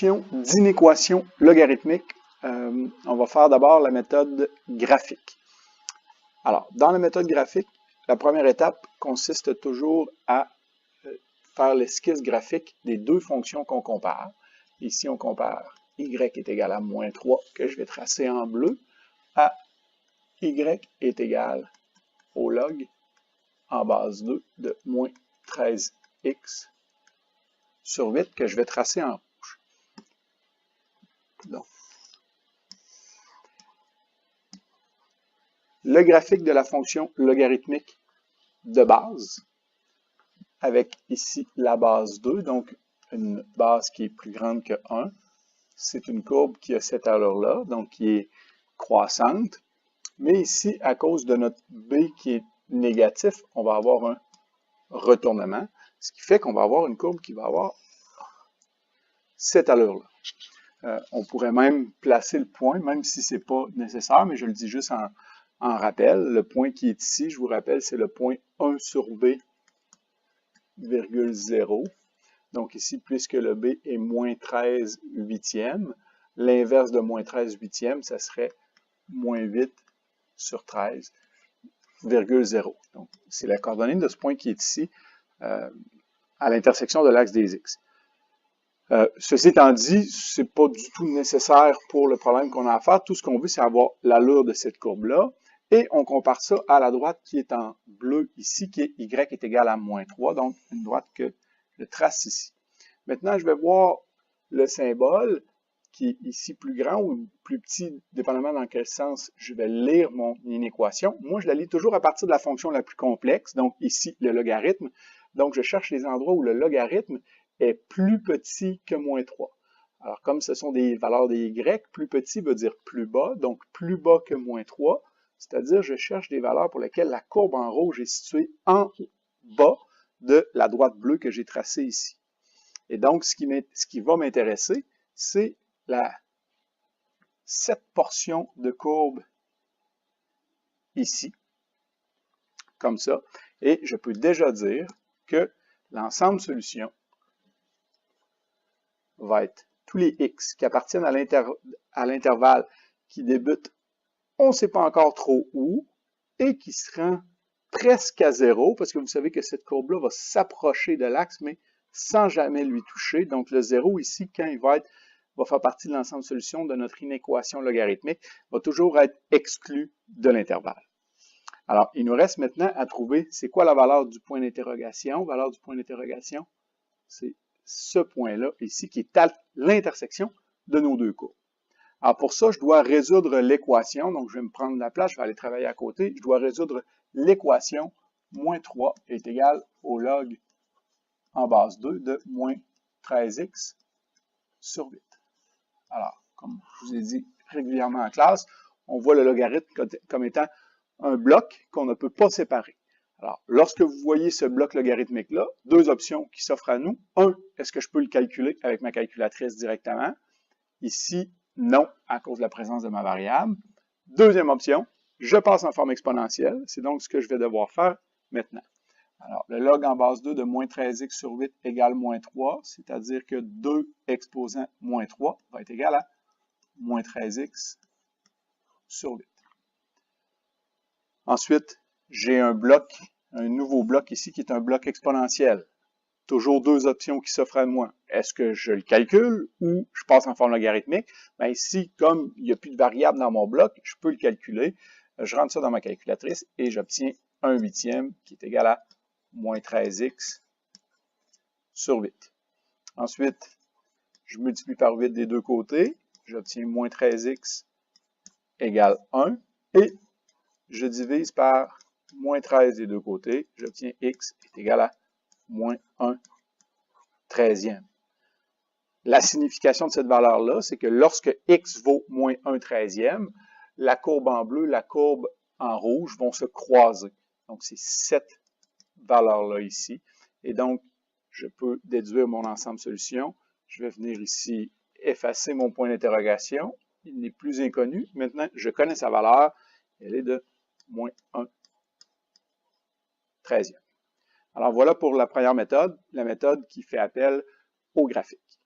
solution d'inéquation logarithmique, on va faire d'abord la méthode graphique. Alors, dans la méthode graphique, la première étape consiste toujours à faire l'esquisse graphique des deux fonctions qu'on compare. Ici, on compare y est égal à moins 3, que je vais tracer en bleu, à y est égal au log en base 2 de moins 13x sur 8, que je vais tracer en rouge. Donc, le graphique de la fonction logarithmique de base, avec ici la base 2, donc une base qui est plus grande que 1. C'est une courbe qui a cette allure-là, donc qui est croissante. Mais ici, à cause de notre B qui est négatif, on va avoir un retournement, ce qui fait qu'on va avoir une courbe qui va avoir cette allure-là. On pourrait même placer le point, même si ce n'est pas nécessaire, mais je le dis juste en rappel. Le point qui est ici, je vous rappelle, c'est le point 1 sur B, virgule 0. Donc ici, puisque le B est moins 13 huitièmes, l'inverse de moins 13 huitièmes, ça serait moins 8 sur 13, virgule 0. Donc, c'est la coordonnée de ce point qui est ici, à l'intersection de l'axe des X. Ceci étant dit, ce n'est pas du tout nécessaire pour le problème qu'on a à faire. Tout ce qu'on veut, c'est avoir l'allure de cette courbe-là. Et on compare ça à la droite qui est en bleu ici, qui est y est égal à moins 3, donc une droite que je trace ici. Maintenant, je vais voir le symbole qui est ici plus grand ou plus petit, dépendamment dans quel sens je vais lire mon inéquation. Moi, je la lis toujours à partir de la fonction la plus complexe, donc ici, le logarithme. Donc, je cherche les endroits où le logarithme est plus petit que moins 3. Alors, comme ce sont des valeurs des y, plus petit veut dire plus bas, donc plus bas que moins 3. C'est-à-dire, je cherche des valeurs pour lesquelles la courbe en rouge est située en bas de la droite bleue que j'ai tracée ici. Et donc, ce qui va m'intéresser, c'est cette portion de courbe ici, comme ça. Et je peux déjà dire que l'ensemble solution va être tous les x qui appartiennent à l'intervalle qui débute on ne sait pas encore trop où, et qui se rend presque à 0, parce que vous savez que cette courbe-là va s'approcher de l'axe, mais sans jamais lui toucher. Donc, le 0 ici, quand il va faire partie de l'ensemble solution de notre inéquation logarithmique, va toujours être exclu de l'intervalle. Alors, il nous reste maintenant à trouver, c'est quoi la valeur du point d'interrogation? Valeur du point d'interrogation, c'est ce point-là ici, qui est à l'intersection de nos deux courbes. Alors pour ça, je dois résoudre l'équation. Donc, je vais me prendre la place, je vais aller travailler à côté. Je dois résoudre l'équation moins 3 est égal au log en base 2 de moins 13x sur 8. Alors, comme je vous ai dit régulièrement en classe, on voit le logarithme comme étant un bloc qu'on ne peut pas séparer. Alors, lorsque vous voyez ce bloc logarithmique-là, deux options qui s'offrent à nous. Un, est-ce que je peux le calculer avec ma calculatrice directement? Ici, non, à cause de la présence de ma variable. Deuxième option, je passe en forme exponentielle. C'est donc ce que je vais devoir faire maintenant. Alors, le log en base 2 de moins 13x sur 8 égale moins 3, c'est-à-dire que 2 exposant moins 3 va être égal à moins 13x sur 8. Ensuite, j'ai un nouveau bloc ici qui est un bloc exponentiel. Toujours deux options qui s'offrent à moi. Est-ce que je le calcule ou je passe en forme logarithmique? Bien ici, comme il n'y a plus de variable dans mon bloc, je peux le calculer. Je rentre ça dans ma calculatrice et j'obtiens 1 huitième qui est égal à moins 13x sur 8. Ensuite, je multiplie par 8 des deux côtés. J'obtiens moins 13x égale 1. Et je divise par moins 13 des deux côtés. J'obtiens x est égal à moins 1 treizième. La signification de cette valeur-là, c'est que lorsque x vaut moins 1 treizième, la courbe en bleu, la courbe en rouge vont se croiser. Donc, c'est cette valeur-là ici. Et donc, je peux déduire mon ensemble solution. Je vais venir ici effacer mon point d'interrogation. Il n'est plus inconnu. Maintenant, je connais sa valeur. Elle est de moins 1 treizième. Alors voilà pour la première méthode, la méthode qui fait appel au graphique.